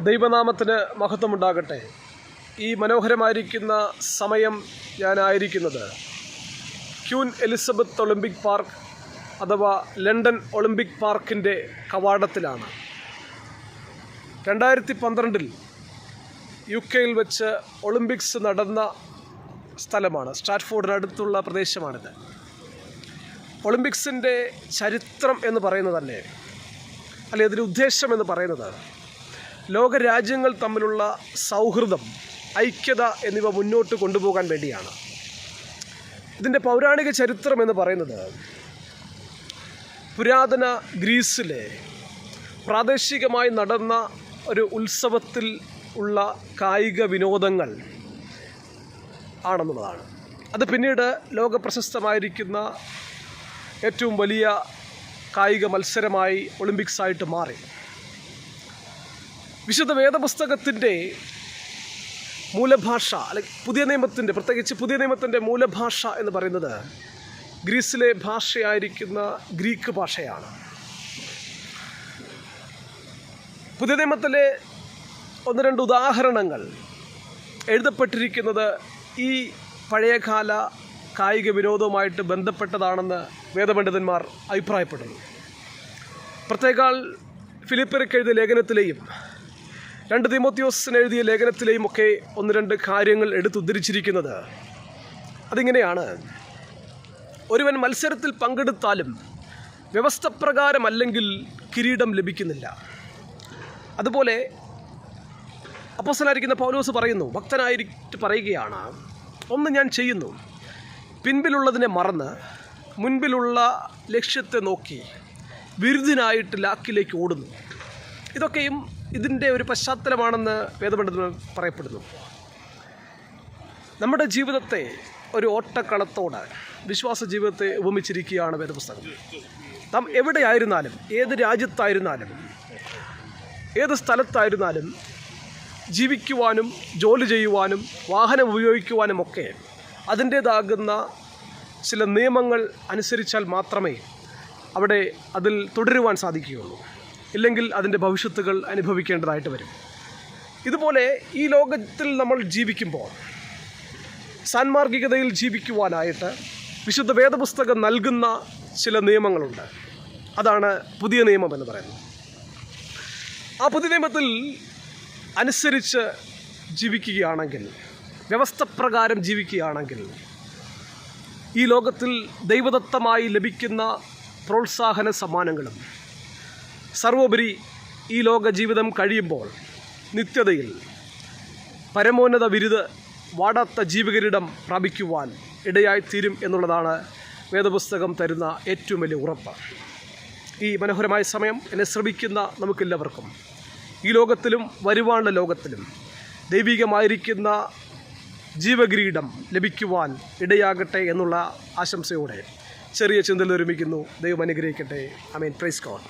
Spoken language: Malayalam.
ദൈവനാമത്തിന് മഹത്വമുണ്ടാകട്ടെ. ഈ മനോഹരമായിരിക്കുന്ന സമയം ഞാനായിരിക്കുന്നത് ക്വീൻ എലിസബത്ത് ഒളിമ്പിക് പാർക്ക് അഥവാ ലണ്ടൻ ഒളിമ്പിക് പാർക്കിൻ്റെ കവാടത്തിലാണ്. 2012 UK വെച്ച് ഒളിമ്പിക്സ് നടന്ന സ്ഥലമാണ്. സ്ട്രാറ്റ്ഫോർഡിനടുത്തുള്ള പ്രദേശമാണിത്. ഒളിമ്പിക്സിൻ്റെ ചരിത്രം എന്ന് പറയുന്നത് തന്നെ, അല്ലെങ്കിൽ അതിൻ്റെ ഉദ്ദേശം എന്ന് പറയുന്നത്, ലോകരാജ്യങ്ങൾ തമ്മിലുള്ള സൗഹൃദം, ഐക്യത എന്നിവ മുന്നോട്ട് കൊണ്ടുപോകാൻ വേണ്ടിയാണ്. ഇതിൻ്റെ പൗരാണിക ചരിത്രം എന്ന് പറയുന്നത്, പുരാതന ഗ്രീസിലെ പ്രാദേശികമായി നടന്ന ഒരു ഉത്സവത്തിൽ ഉള്ള കായിക വിനോദങ്ങൾ ആണെന്നുള്ളതാണ്. അത് പിന്നീട് ലോകപ്രശസ്തമായിരിക്കുന്ന ഏറ്റവും വലിയ കായിക മത്സരമായി ഒളിമ്പിക്സായിട്ട് മാറി. വിശുദ്ധ വേദപുസ്തകത്തിൻ്റെ മൂലഭാഷ, അല്ലെങ്കിൽ പുതിയ നിയമത്തിൻ്റെ, പ്രത്യേകിച്ച് പുതിയ നിയമത്തിൻ്റെ മൂലഭാഷ എന്ന് പറയുന്നത് ഗ്രീസിലെ ഭാഷയായിരിക്കുന്ന ഗ്രീക്ക് ഭാഷയാണ്. പുതിയ നിയമത്തിലെ 1-2 ഉദാഹരണങ്ങൾ എഴുതപ്പെട്ടിരിക്കുന്നത് ഈ പഴയകാല കായിക വിനോദവുമായിട്ട് ബന്ധപ്പെട്ടതാണെന്ന് വേദപണ്ഡിതന്മാർ അഭിപ്രായപ്പെടുന്നു. പ്രത്യേകാൽ ഫിലിപ്പിയർക്ക് എഴുതിയ ലേഖനത്തിലെയും 2 തീമോത്തിയോസിന് എഴുതിയ ലേഖനത്തിലെയും ഒക്കെ 1-2 കാര്യങ്ങൾ എടുത്തുദ്ധരിച്ചിരിക്കുന്നത് അതിങ്ങനെയാണ്: ഒരുവൻ മത്സരത്തിൽ പങ്കെടുത്താലും വ്യവസ്ഥ പ്രകാരമല്ലെങ്കിൽ കിരീടം ലഭിക്കുന്നില്ല. അതുപോലെ അപ്പോസ്തലനായിരിക്കുന്ന പൗലോസ് പറയുന്നു, ഭക്തനായിട്ട് പറയുകയാണ്, ഒന്ന് ഞാൻ ചെയ്യുന്നു, പിൻപിലുള്ളതിനെ മറന്ന് മുൻപിലുള്ള ലക്ഷ്യത്തെ നോക്കി വിരുദ്ധനായിട്ട് ലാക്കിലേക്ക് ഓടുന്നു. ഇതൊക്കെയും ഇതിൻ്റെ ഒരു പശ്ചാത്തലമാണെന്ന് വേദപണ്ഡിതന്മാർ പറയപ്പെടുന്നു. നമ്മുടെ ജീവിതത്തെ ഒരു ഓട്ടക്കളത്തോട്, വിശ്വാസ ജീവിതത്തെ ഉപമിച്ചിരിക്കുകയാണ് വേദപുസ്തകം. നാം എവിടെയായിരുന്നാലും, ഏത് രാജ്യത്തായിരുന്നാലും, ഏത് സ്ഥലത്തായിരുന്നാലും ജീവിക്കുവാനും ജോലി ചെയ്യുവാനും വാഹനം ഉപയോഗിക്കുവാനുമൊക്കെ അതിൻ്റേതാകുന്ന ചില നിയമങ്ങൾ അനുസരിച്ചാൽ മാത്രമേ അവിടെ അതിൽ തുടരുവാൻ സാധിക്കുകയുള്ളൂ. ഇല്ലെങ്കിൽ അതിൻ്റെ ഭവിഷ്യത്തുകൾ അനുഭവിക്കേണ്ടതായിട്ട് വരും. ഇതുപോലെ ഈ ലോകത്തിൽ നമ്മൾ ജീവിക്കുമ്പോൾ സാൻമാർഗികതയിൽ ജീവിക്കുവാനായിട്ട് വിശുദ്ധ വേദപുസ്തകം നൽകുന്ന ചില നിയമങ്ങളുണ്ട്. അതാണ് പുതിയ നിയമം എന്ന് പറയുന്നത്. ആ പുതിയ നിയമത്തിൽ അനുസരിച്ച് ജീവിക്കുകയാണെങ്കിൽ, വ്യവസ്ഥ പ്രകാരം ജീവിക്കുകയാണെങ്കിൽ, ഈ ലോകത്തിൽ ദൈവദത്തമായി ലഭിക്കുന്ന പ്രോത്സാഹന സമ്മാനങ്ങളും, സർവോപരി ഈ ലോക ജീവിതം കഴിയുമ്പോൾ നിത്യതയിൽ പരമോന്നത ബിരുദ വാടാത്ത ജീവകിരീടം പ്രാപിക്കുവാൻ ഇടയായിത്തീരും എന്നുള്ളതാണ് വേദപുസ്തകം തരുന്ന ഏറ്റവും വലിയ ഉറപ്പ്. ഈ മനോഹരമായ സമയം എന്നെ ശ്രമിക്കുന്ന നമുക്കെല്ലാവർക്കും ഈ ലോകത്തിലും വരുവാനുള്ള ലോകത്തിലും ദൈവികമായിരിക്കുന്ന ജീവകിരീടം ലഭിക്കുവാൻ ഇടയാകട്ടെ എന്നുള്ള ആശംസയോടെ ചെറിയ ചിന്തയിൽ ഒരുമിക്കുന്നു. ദൈവം അനുഗ്രഹിക്കട്ടെ. ആമേൻ. Praise God.